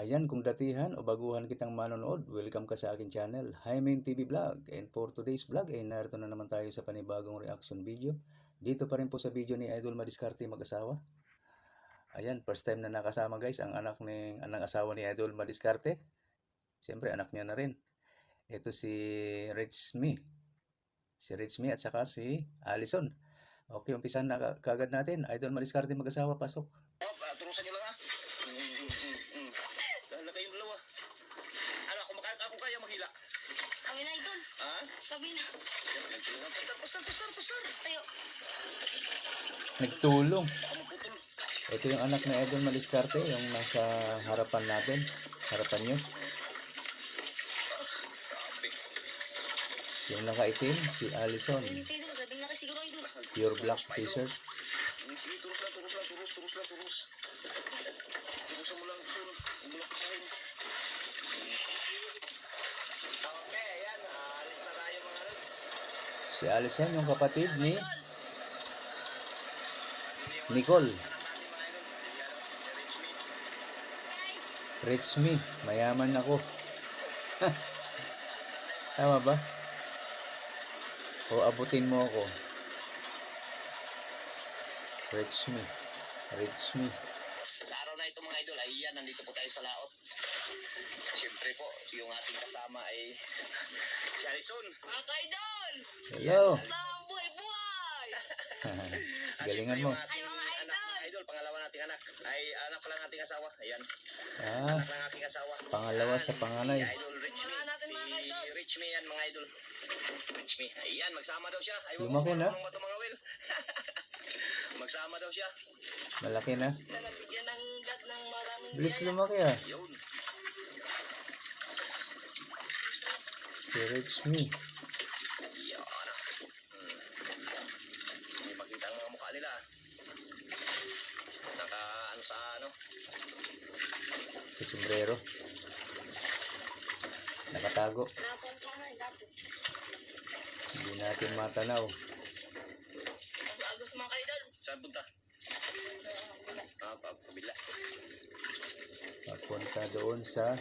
Ayan, kung datihan o baguhan kitang manonood, welcome ka sa akin channel, Jaime TV Vlog. And for today's vlog, ay narito na naman tayo sa panibagong reaction video. Dito pa rin po sa video ni Idol Madiskarte mag-asawa. Ayan, first time na nakasama guys, ang ang asawa ni Idol Madiskarte. Siyempre, anak niya na rin. Ito si Rich Me. Si Rich Me at saka si Allison. Okay, umpisan na kagad natin. Idol Madiskarte mag-asawa, pasok. Turusan nyo lang ha. Dahil na kayong dalawa. Ano, ako kaya maghila. Kami na, Idol. Ha? Kami na. Pastar. Tayo. Nagtulong. Baka maputol. Ito yung anak ni Idol Madiskarte, yung nasa harapan natin. Harapan nyo. Sabi. Yung nakaitim, si Allison. Kami ni Idol. Grabe na kasi siguro, Idol. Pure black t-shirt. Sige, turus lang. Turusan mo lang, Sun. Huwag mo lang pisahin. Okay, ayan. Alis na tayo mga lods. Si Allison, yung kapatid ni Nicole. Rich Me, mayaman ako. Tama ba? O abutin mo ako. Rich Me. Sa araw na ito mga idol, ay yan, nandito po tayo sa laot. Siyempre po, yung ating kasama ay si Alison. Mga ka-Idol! Hello. Basta ang buhay-buhay! Galingan mo. Ay, mga Anak ng idol, pangalawa nating anak. Ay, anak pa lang ating asawa. Ayan, Ah, anak ng aking asawa. pangalawa sa panganay. Si Idol Rich Me. Mga natin, mga Si idol. Rich Me yan mga idol. Rich Me. Ayan, magsama daw siya. Ay, Lumaki na. Mga mga Will. Magsama daw siya. Malaki na. Na nabigyan ng God ng maraming Bilis biyaya. lumaki ah. Yun. Si Rich Me. Yan. Hindi makita ang mga mukha nila. Ano sa ano. Sa sombrero. Nakatago. Napang kamay, dapat. Hindi natin matanaw. Agos mga ka-Idol. Saan punta? Kabila. Papunta doon sa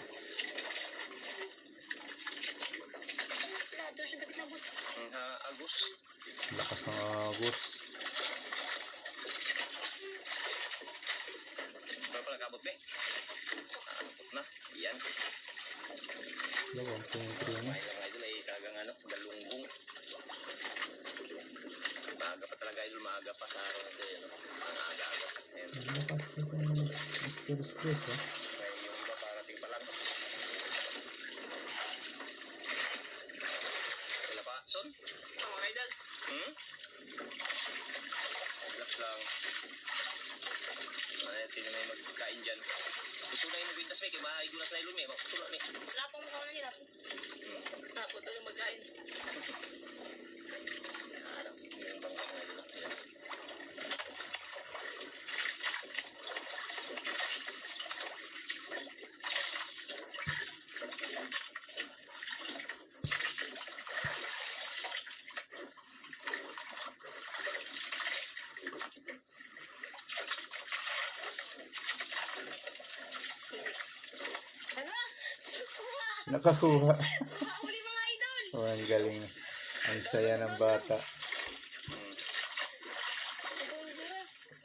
Lahat siya dapat nabot. Agus. lakas ng Agos. Para pala kabot be. Abot na. Yan. Dalawang tingin na. May mga idol ay kagang ano, galunggong. Maaga pa talaga idol, maaga pa sa araw na ito. Ang aga-aga. Ayan. Lakas nito. Stress ah. May yung iba parating pa lang. Wala pa, Son? Mga Idol. Relax lang. Tingnan na yung magkain dyan. Gusto na yung magbintas may, kaya maigunas na yung lumi. Makutulo na eh. Lapang mukha na nila. Tapos ito yung magkain. Harap. Yung bangka mga idol. Ayan. Hala! Nakakuha. Huli mga Idol! Oh, ang galing. Ang saya ng bata.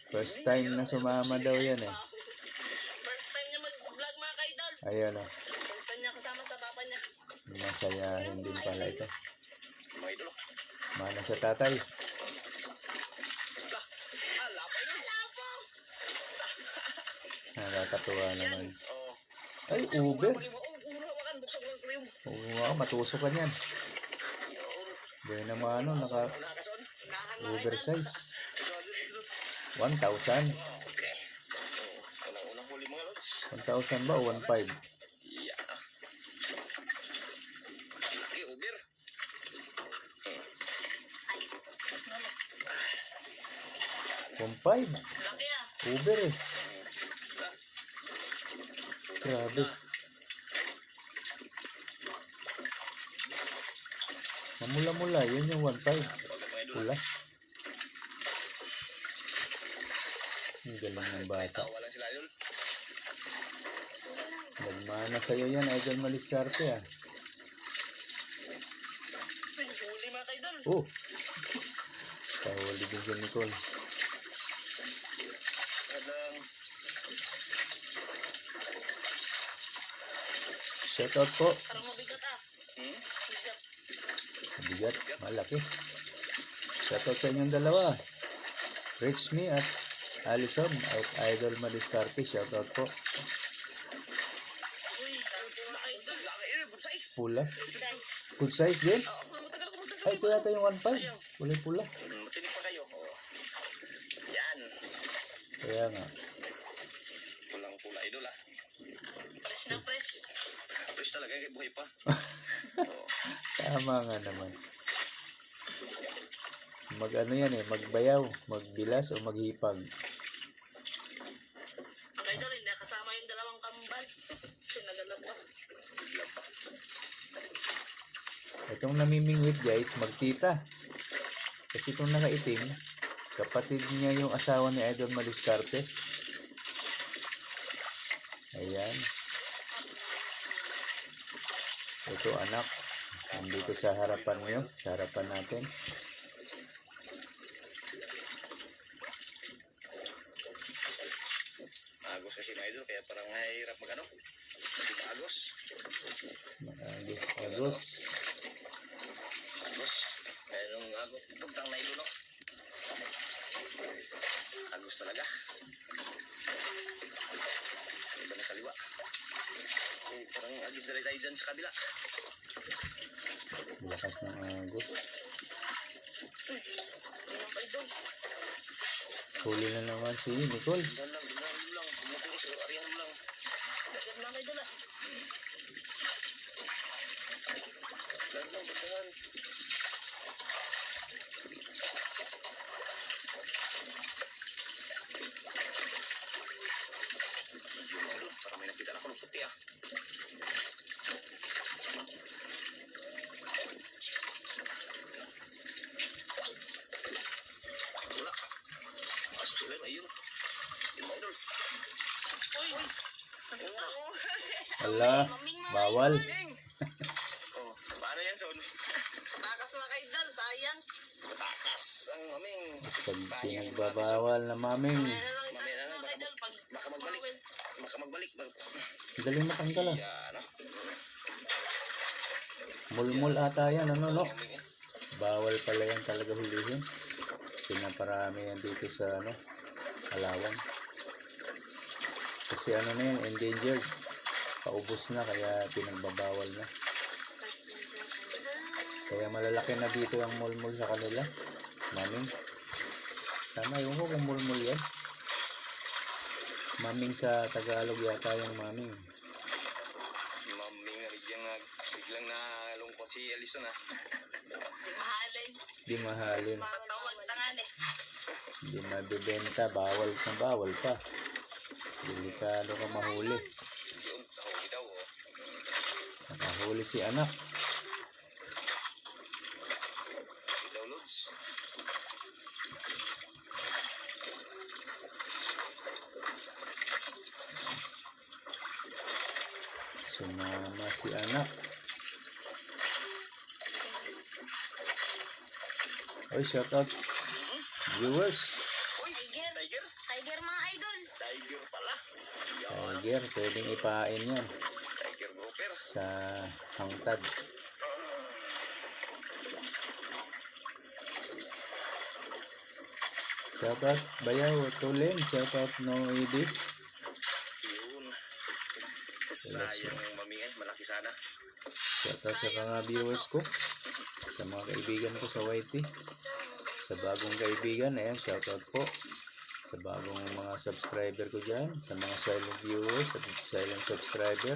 First time na sumama daw yan eh. First time niya mag-vlog mga ka-Idol. Ayan oh. First time niya kasama sa papa niya. Masayahin din pala ito. Mga idol. Mana sa tatay. Lapay na. Lapo! Nakakatuwa naman. Oo. Ay, Uber. Hawakan, buksan mo lang ko yung. Oo, wow, matusok ka niyan. Buhay naman ano, Una ka, Son. Lahan mga Idol. oversize. 1,000. Okay. Unang huli mga lods. 1,000 ba o 1,500? Yeah. Laki, Uber. 1,500. Laki ah. Uber eh. Grabe. Mamula-mula, yun yung 1,500. Pula. Ang galing ng bata. Wala sila yun. Mana sa'yo yan, Idol Madiskarte ah. Uy, huli mga kaidol. Oh! Kahuli din si Nicole. Kadang, Shoutout po. Parang mabigat ah. hmm? Bigat. Bigat, malaki. Shoutout sa inyong dalawa. Rich Me at Allison at Idol Madiskarte. Shoutout po. Uy, mga kaidol. Laki eh, good size. Pula. Size. Good size din. Matagal ko. Ay, ito yata yung 1.5. Kulay pula. Matinig pa kayo. Oh. Yan. Kaya nga. Pulang-pula, idol ah. Fresh na fresh. Fresh talaga, kay buhay pa. Oh. Tama nga naman. Mag ano yan eh, magbayaw, magbilas o maghipag. Mga kaidol, hindi kasama yung dalawang kambal. Sinagalan pa. Bigla pa. Itong namimingwit guys, magtita. Kasi itong nakaitim, kapatid niya yung asawa ni Idol Madiskarte. Ayan. Ito anak. Nandito sa harapan niyo, sa harapan natin. Agos kasi mga idol, kaya parang mahirap mag ano. Agos. Agos, agos. Agos. Kaya nung agos, tugtang na idol, no? Agos talaga. Iba na kaliwa. Eh, parang agis na rin tayo dyan sa kabila. Lakas ng agos. Mga kaidol. Huli na naman si Nicole. Doon lang. Pumuti ko siguro, arihan mo lang. Bigat mga kaidol ah. Doon lang, batahan. Yung idol, parang may nakita na ako ng puti ah. Wala. Pasok sila, ayun. Yung idol. Uy, ang saka. Ala, bawal. Ding! Oh, paano yan, Son? Takas mga kaidol, sayang. Takas ang aming. Pag pinagbabawal na maming, Kaya na lang itakas mga kaidol pag Baka magbalik. bawal. Baka magbalik. galing matanggal ah. Yan, ah. Mulmul ata yan, ano no? Aming, eh. Bawal pala yan talaga hulihin. Pinaparami yan dito sa ano, Palawan. Kasi ano na yan, endangered. Paubos na, kaya pinagbabawal na. Kaya malalaki na dito ang mulmul sa kanila. Maming. Tama, yung ko kung mulmul yan. Maming sa Tagalog yata yung maming. Maming, biglang nalungkot si Alison, ah. Mahalin. Di mahalin. Patawag tangan eh. Di mabibenta. Bawal na bawal pa. Delikado ka mahuli. Yun, nahuli daw, oh. Nakahuli si anak. Huli daw, Lods. Sumama si anak. Oy, shoutout viewers. Tiger. Tiger? Tiger mga idol. Tiger pala. Yan, Tiger, pwedeng ipain yan Tiger grouper. sa hangtad. Shoutout Bayaw, Tulen. Shoutout Noedy. Yun. Sayang yung mamingay, malaki sana. Shoutout sa mga viewers ko. Sa mga kaibigan ko sa YT. Sa bagong kaibigan, ayan, shoutout po. Sa bagong mga subscriber ko dyan. Sa mga silent viewers at silent subscriber.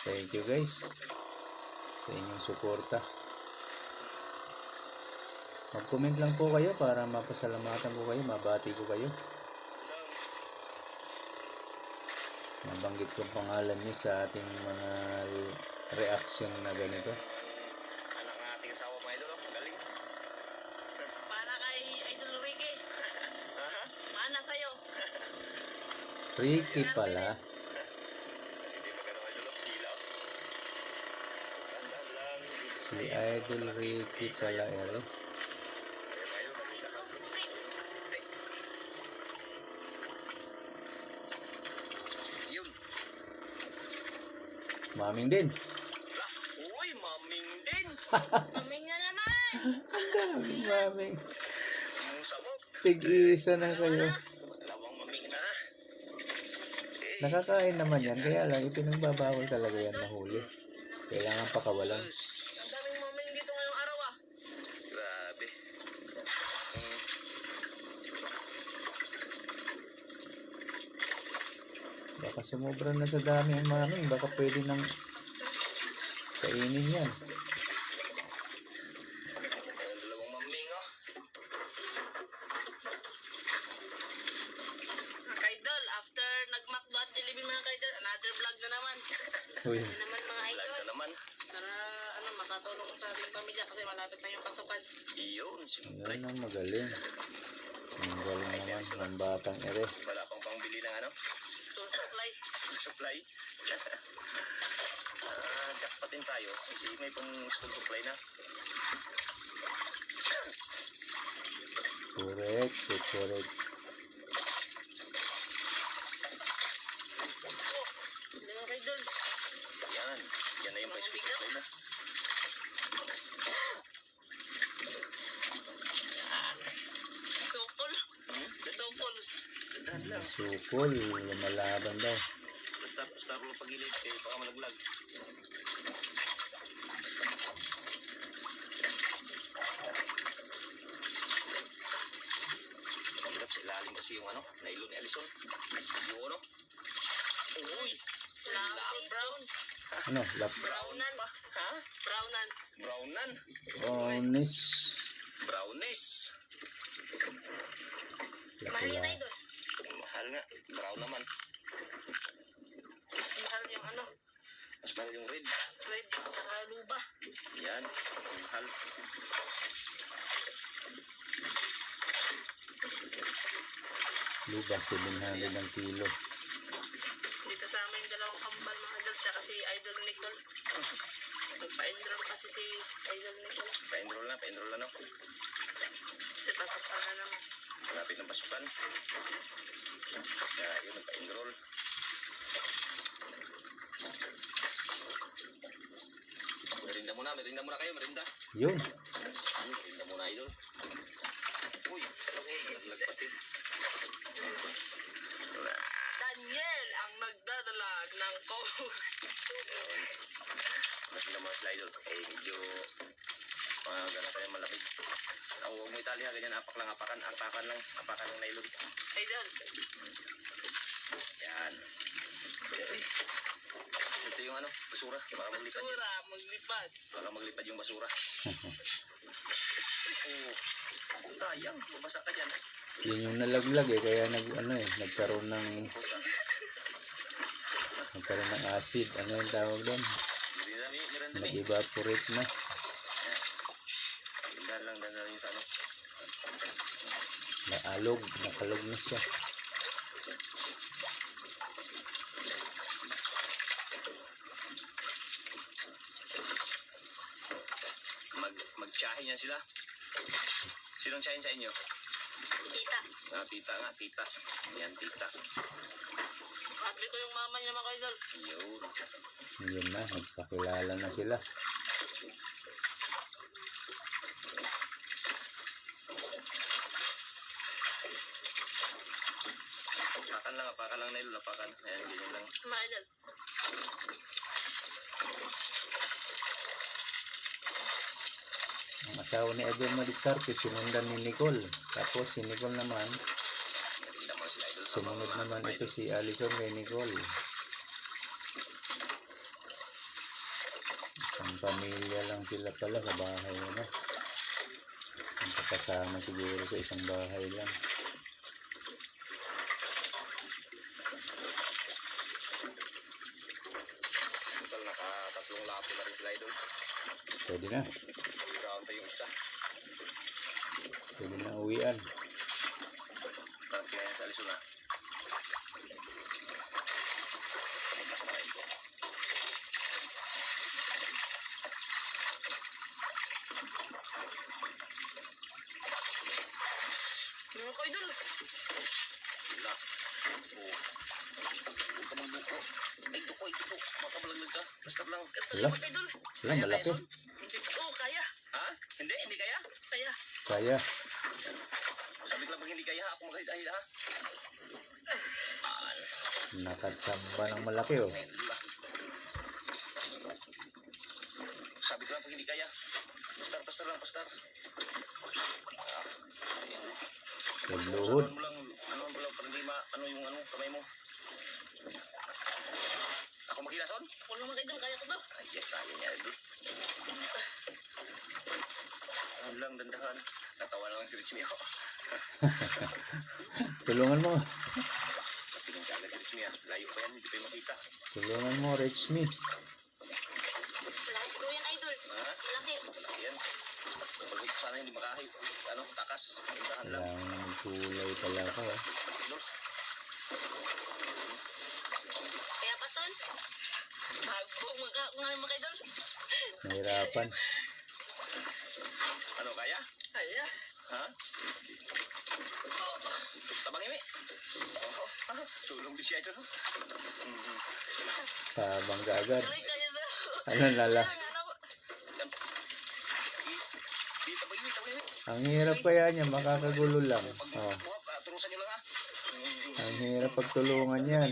Thank you guys sa inyong suporta. Mag-comment lang po kayo para mapasalamatan ko kayo, mabati ko kayo. Nabanggit ko pangalan nyo sa ating mga reaction na ganito. Anak ng ating asawa, mga idol, oh. Galing. Para kay Idol Ricky. Aha. Mana sa'yo. Ricky pala. Hindi magano, idol, oh. Si Idol Ricky pala ere. Yun. Maming din. Uy, maming din. Maming na naman! Maming. Ang sabog. Tig-isa na kayo. Dalawang maming na. Nakakain naman yan. Kaya lang, ipinagbabawal talaga yan mahuli. Kailangan pakawalan. Ang daming maming dito ngayong araw ah. Grabe. Baka sumobra na sa dami ang maming. Baka pwede nang kainin yan. Ang dalawang maming, oh. Mga kaidol, after nag-McDo at Jollibee mga kaidol, another vlog na naman. Uy, Ano naman mga Vlog idol. na naman. Para makatulong sa ating pamilya kasi malapit na yung pasukan. Iyon, siyempre. yan ang magaling. Ang galing naman ng batang ere. Wala pang pangbili ng ano? School supply. School supply. Jackpot din tayo. Hindi may pang school supply na. Correct, correct. Hindi mga kaidol. Yan. Yan na yung pang school supply na. Sukol. Sukol. Dahan lang. Sukol, lumalaban daw. Basta ako pagilid kay baka malaglag. Hirap sa ilalim kasi yung ano, nailo ni Alison. Yung ano? Uy! Brown. Ano, lap Brownan. Ha? Brownan. Brownan? brownies. Brownies? Mahal Lapula. na idol. Mahal nga. Brown naman. Mahal yung ano. Mas mahal yung red. Red. Tsaka luba. Yan. Mahal. Luba, 700 ang kilo. Dito sa amin dalawang kambal mga idol. Siya kasi Idol Nicole. Nagpa-enroll kasi si Idol Nicole. Pa-enroll na no? Kasi pasapan na naman. Malapit ng pasukan. Kaya yun, nagpa-enroll. Merinda muna kayo, merinda. Yun. Merinda muna, idol. Uy, naglag pati. Daniel ang nagdadala ng coke. Mas naman sila, idol. Medyo gana tayo malamig. Huwag mo itali ha, ganyan, apakan lang nailog. Idol. Yan. Ito yung ano, basura. Baka maglipad yun. Basura, maglipad. Baka maglipad yung basura. Oh, sayang, bumasa ka dyan. Yun yung nalaglag eh, kaya nagkaroon ng Busa. acid. Ano yung tawag doon? Miranda ni. Nag-evaporate na. Dahan lang yung sa ano. Nakalog na siya. Magtsahin yan sila. Sinong tsahin sa inyo? Tita. Tita nga, tita. Yan, tita. Ate ko yung mama niya mga idol. Yun. Yun na, nagpakilala na sila. Apakan lang nailon, apakan. Ayan, ganyan lang. Mga idol. Ang asawa ni Idol Madiskarte, sinundan ni Nicole. Tapos si Nicole naman, Merinda mo sila, idol. sumunod naman ito si Alison kay Nicole. Isang pamilya lang sila pala sa bahay na. Magkakasama siguro sa isang bahay lang. Total, nakatatlong lapo na rin sila, idol. Pwede na. Ground pa yung isa. Pwede na uwian. Parang kinayan sa Alison na. Mas na rin ko. lang. Ito Wala. yung mga idol. Wala, malaki. Hindi ko kaya. Ha? Hindi? Hindi kaya? Kaya. Kaya. Sabi ko lang pag hindi kaya, ako magahid-ahid ha. Nakatsamba ng malaki oh. Sabi ko lang pag hindi kaya. Pastar lang, pastar. Luhod. Ano mo lang, para hindi ano yung kamay mo. Ako maghilason? Wala mga idol, kaya ko daw. Ay, kaya niya, idol. Ano lang, dandahan. Natawa lang si Rizmi ako. Tulungan mo. Pinanggalan si Rizmi ah. Layo pa yan, hindi pa yung makita. Tulungan mo, Rich me. Malaki siguro yan idol. Ha? Malaki. Malaki yan. Pag sana hindi makahay, takas. Dandahan lang. Kailangan ng kulay pala ko ah. Idol. Kaya pa son. Bago mga idol. Nahirapan. Ano, kaya? Kaya. Ha? Tabang imi. Tulong di siya ito. Tabang ka agad. Kaya daw. Ano lala? Tabang imi. Ang hirap kaya niya, makakagulo lang. Oh. Turusan nyo lang ha. Ang hirap pagtulungan yan.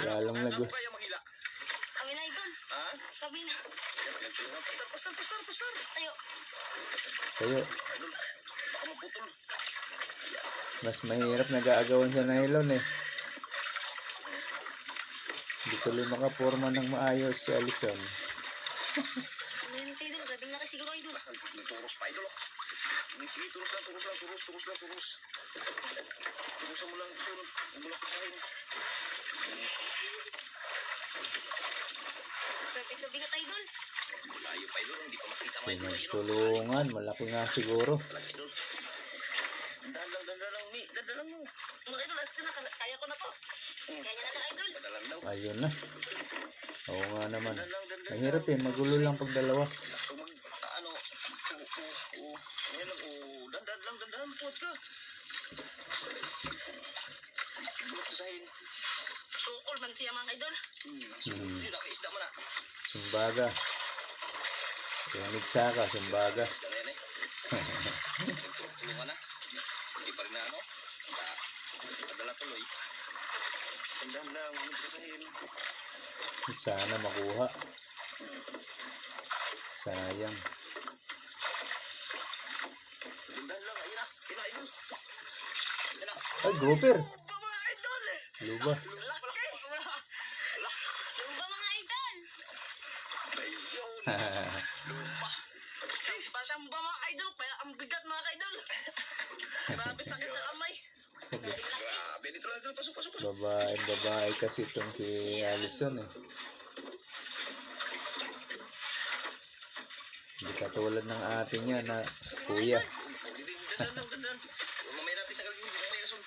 Lalong Ano nag... kaya maghila? Kami na idol. Ha? Kami na. Pastar. Tayo. Kaya, Idol, baka maputol. mas mahirap nag-aagawan sa nylon eh. Hindi tuloy makaporma ng maayos si Alison. Ano yun idol? Grabing laki siguro idol. Turos pa idol. Sige, turos lang. Turusan mo lang, Sun. Huwag mo lang pasahin. Perfect na bigat idol. Layo pa idol, hindi pa makita mo idol. Tulungan, malaki nga siguro. Laki idol. Dandan lang, Mi. Dandan lang mo. Mga idol, as ka na. Kaya ko na to. Kaya niya na to idol. Dandan daw. Ayun na. Oo nga naman. Dandan. Ang hirap eh, magulo lang pag dalawa. Kung mag, Ngayon lang, dandan, puwat ka. Bulot sahin. Sukol man siya mga idol. Yun, nakaisda mo na. Sumbaga. Lamig saka, sumbaga. Isda na yan eh. Tulungan na. Hindi pa rin na ano. Padala tuloy. Dandan lang, bulot sahin. Sana makuha. Sayang. Dandan lang, ayun na. Ayun na. Ay, grouper. Mga idol. Luba. Laki. Yung ba mga idol? Ayun. Lupa. Samba mga idol. Kaya ang bigat mga idol. Grabe sakit sa kamay. Grabe, dito lang. Pasok. Babae kasi itong si Alison eh. Hindi katulad ng atin niya na kuya. Dandan. Mamaya natin tagal yung mamaya kasun.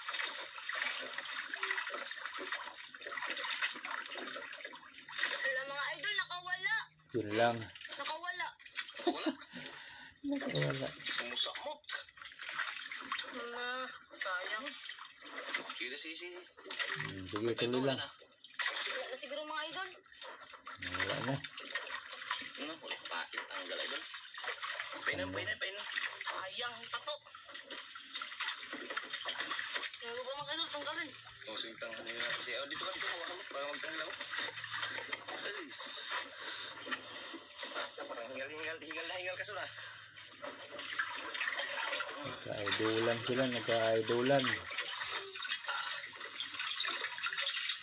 Wala mga idol. Nakawala. Yun lang. Nakawala. Wala. Nakawala. Sumusamot. Sayang. Kira sisi. Sige, tuloy lang. Wala na siguro mga idol. Wala na. Ano? Ulit pakit ang galay doon. Painan. Sayang pato. Yung ba mga idol tanggalin. Sintang ano yun. Kasi dito ka hawakan mo para magtanglaw. Alis. Parang hingal ka suna. Nagka-idolan sila, nagka-idolan.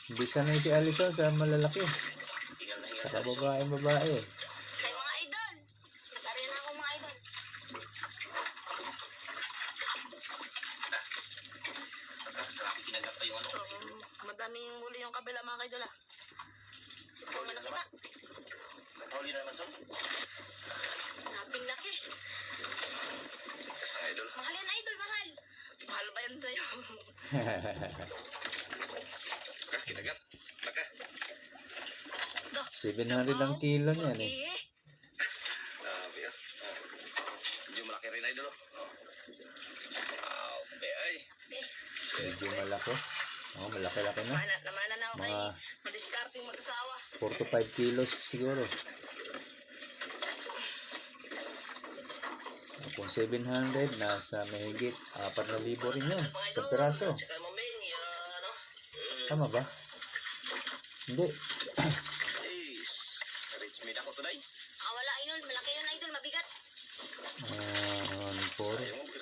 Hindi sanay si Alison sa malalaki. Hingal Saka sa babae. Kaya mga idol. Nag-arena ako mga idol. Grabe kinagat pa yung ano. Madaming huli yung kabila mga idol ah. Kung malaki na. Huli na naman son. Naping laki. Sa idol. Mahal yan idol, mahal. Mahal ba yan sa'yo? Kinagat. Laka. 700 ang kilo niyan eh. Grabe ah. Medyo malaki rin idol. Ay. Medyo malaki. Oh, malaki-laki na. Namana na ako kay Mga madiskarte ating mag-asawa. 4 to 5 kilos siguro. Kung 700, nasa mahigit 4,000 rin yun sa piraso. Tsaka maming, ano? Tama ba? Hindi. Is, rich meat ako today. Wala idol, malaki yun idol, mabigat.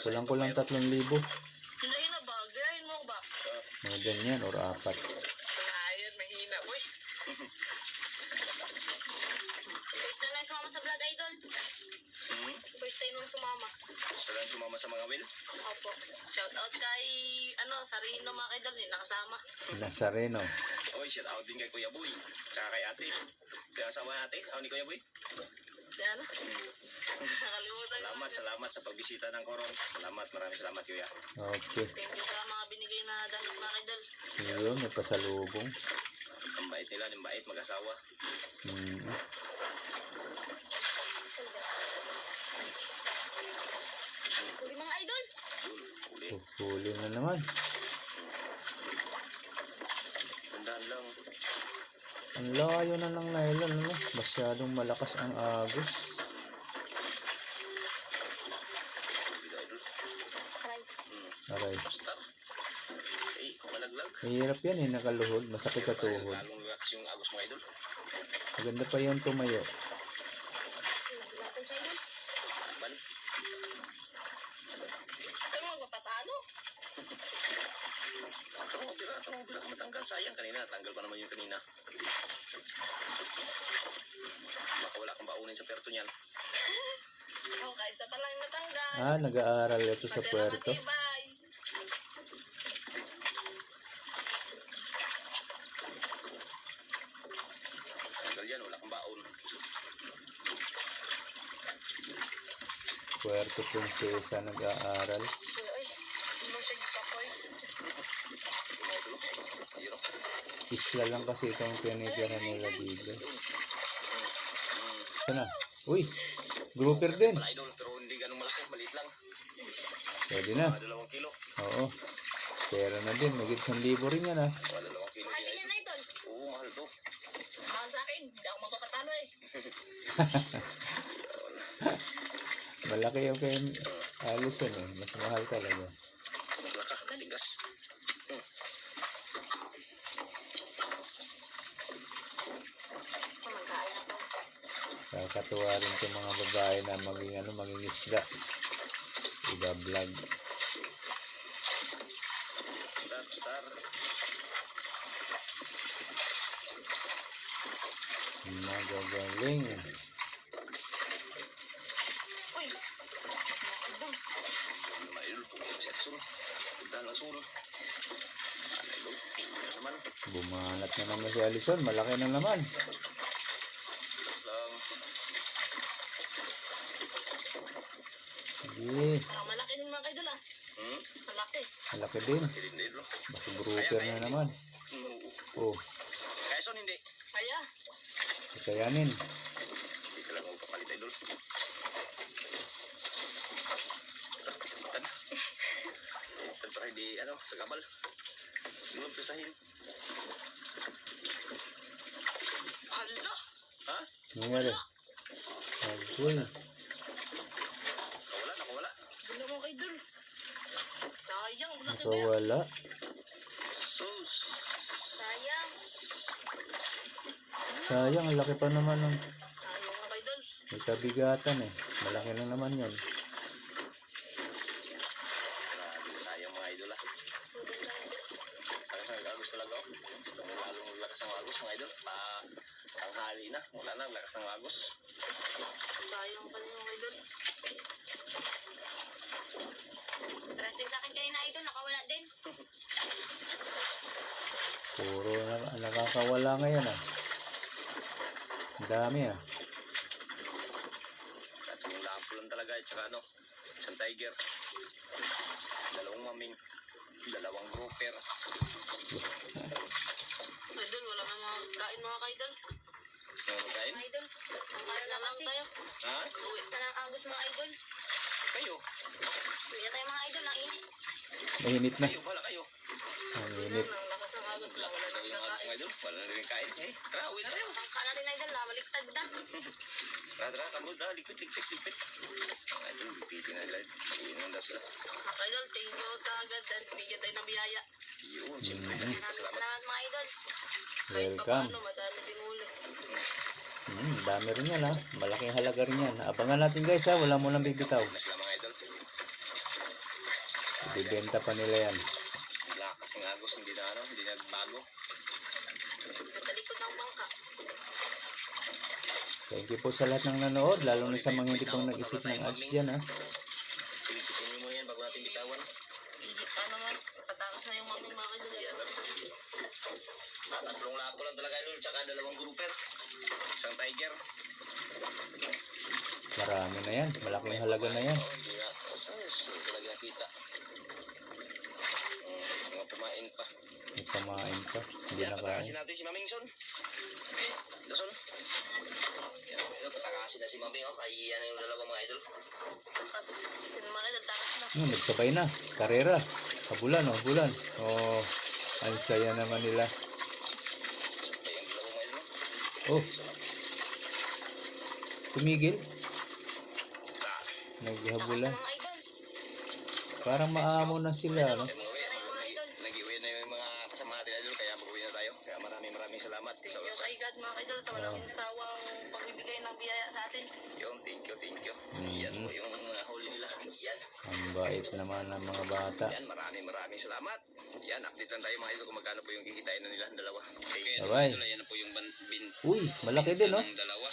Kulang-kulang 3,000. Hilahin na ba? Gayahin mo ba? Mga ganyan or 4. Ayan, mahina boy. First time na sumama sa vlog idol. First time nung sumama. Gusto lang sumama sa mga will. Opo. Shout out kay Sarino mga idol eh, nakasama. Nazareno. Oy, shout out din kay Kuya Boy. Tsaka kay ate. Kaya asawa ate, ako ni Kuya Boy. Si Nakalimutan ko. Salamat sa pagbisita ng Coron. Maraming salamat Kuya. Okay. Thank you sa mga binigay na damit mga idol. Yun, may pasalubong. Ang bait nila, yung bait mag-asawa. Huli mga idol. Huli. Huli na naman. Tandaan lang. Ang layo na ng nylon, ano? Masyadong malakas ang agos. Aray. Basta. Malaglag. Mahirap yan eh, nakaluhod. Masakit sa tuhod. Lalong lakas yung agos mga idol. Maganda pa yung tumayo. Naglatong sa idol. Balik. Ito mo magpapatalo. Ito mo bila matanggal. Sayang kanina. Tanggal pa naman yung kanina. Baka wala kang baunin sa perto niyan. Kaysa pa lang natanggal. Nag-aaral ito sa puerto. Matibay. Tanggal yan. Wala kang baon. Puerto Princesa nag-aaral. Ay, mo siya gipapoy. Isla lang kasi itong tinitira nila dito. Sana? Uy! Grouper din. Wala idol. Pero hindi ganun malaki. Maliit lang. Pwede na. Mga 2 kilo. Oo. Pera na din. Magit 1,000 rin yan Mga 2 kilo. Mahal din yan na idol. Oo, mahal to. Mahal sa akin. Hindi ako magpapatalo eh. Malaki yung kay Allison eh. Mas mahal talaga. Lakas. Tigas. Kumagkain ako. Kakatuwa rin sa mga babae na maging isda. Iba-vlog. Star. Magagaling. Uy! Idol. Maidol. Pumunta si Axel. Punta lang sul. Idol. Tingnan naman. Bumanat na naman si Allison. Malaki na naman. Lang. Sige. Malaki din mga idol ah. Malaki. Malaki din. Hindi lo. Baka grouper na naman. Oh. Kaya son hindi. Kaya. Kakayanin. Hindi ka lang magpapalit idol. Tad para hindi sa gabal. Doon pisahin. Hala! Ha? Nangyari? Agul. Nakawala. Bula mo kay Dul. Sayang. Laki ba yan? Nakawala. Sus. Sayang. Sayang, ang laki pa naman ng Sayang mo kay Dul. may kabigatan eh. Malaki lang naman yun. Grabe, sayang mga idol ah. Sulit na yun. Lakas ng agos talaga oh. Lalong lakas ng agos mga idol. Tanghali na. Wala na, lakas ng agos. Sayang pa niyo kay Dul. Resting sa akin kanina idol. Nakawala din. Puro nakakawala ngayon ah. Ang dami ah. At yung lampo lang talaga. Tsaka isang tiger. 2 maming. 2 grouper. Idol, wala na mga kain mga kaidol. Ano kain? Mga idol, kaya na lang tayo. Ha? Uwis na ng agos mga idol. Kayo? Uwi na tayo mga idol, ang init. Mainit na. Kayo, wala kayo. Ang init. Ang lakas ng agos lang. Wala nang Yung kakain. mga idol, wala na rin kain. Eh, tara, uwi na tayo. Tangka na rin idol, baliktad na. Tara, kamod na. Lipit. Mga idol, lipitin na live. Uwi na daw sila. Mga idol, thank you sa agad dahil bigyan tayo ng biyaya. Yun, siyempre. Maraming Salamat. salamat mga idol. Kahit pa Welcome. paano, madami din uli. Dami rin yan ha. Malaking halaga rin yan. Abangan natin guys ha. Wala mo lang bibitaw. Na sila mga idol. Ibibenta pa nila yan. Lakas ng agos, hindi nagbago. Sa likod ng bangka. Thank you po sa lahat ng nanood. Lalo na sa mga hindi pang nag-isip ng ads dyan ha. Pilipitin nyo muna yan bago natin bitawan. Hindi pa naman. Patakas na yung maming mga idol. Tatlong lapo lang talaga idol, tsaka dalawang grouper. Isang tiger. Marami na yan. Malaking halaga na yan. Hindi na. Saan talaga nakita? Mga pumain pa. May pamain pa. Hindi na kaya. Patakasin natin si Maming Son. Dason. Yan, patakasin na si Maming. Kaya na yung dalawang mga idol. Yung mga idol, takas na. Nagsabay na. Karera. Habulan oh. Habulan. Oh. Ang saya naman nila. Kaya yung dalawang mga idol. Oh. Tumigil. Ah, Naghabulan. Mga idol. Parang maamo na sila. No? Nag-iuwi na yung mga kasama natin idol. Kaya mag-uwi na tayo. Kaya maraming salamat. Thank you kay God mga idol sa walang sawang pagbibigay ng biyaya sa atin. Yung thank you. Yan po yung mga huli nila. Yan. Ang bait naman ng mga bata. Yan, maraming salamat. Yan, update lang tayo mga idol kung magkano po yung kikitain na nila ang dalawa. Okay, Bye-bye. idol, yan na po yung bin Uy, malaki din no? ng dalawa.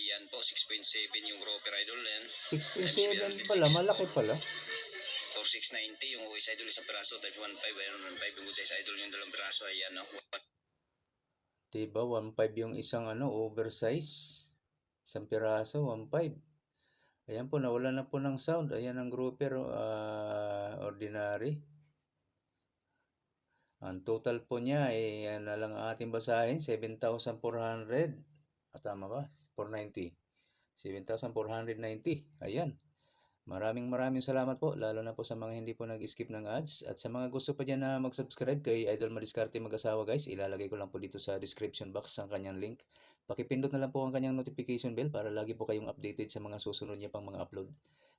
Yan po, 6.7 yung grouper idol. Yan. 6.7 pala. Malaki pala. 4,690 yung isa idol, isang piraso. Type 1.5, ayun, 1.5 yung isa idol, yung dalawang piraso. Ayan, no? Diba? 1.5 yung isang oversize. Isang piraso, 1.5. Ayan po, nawala na po ng sound. Ayan ang grouper, ordinary. Ang total po niya, yan na lang ang ating basahin, 7,400. Tama ba? 490. 7,490. Ayan. Maraming salamat po, lalo na po sa mga hindi po nag-skip ng ads. At sa mga gusto pa dyan na mag-subscribe kay Idol Madiskarte Mag-asawa guys, ilalagay ko lang po dito sa description box ang kanyang link. Pakipindot na lang po ang kanyang notification bell para lagi po kayong updated sa mga susunod niya pang mga upload.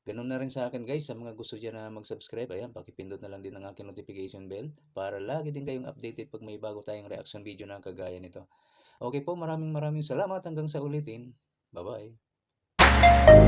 Ganun na rin sa akin guys, sa mga gusto dyan na mag-subscribe, ayan, pakipindot na lang din ang aking notification bell para lagi din kayong updated pag may bago tayong reaction video na kagaya nito. Okay po, maraming salamat hanggang sa ulitin. Bye-bye.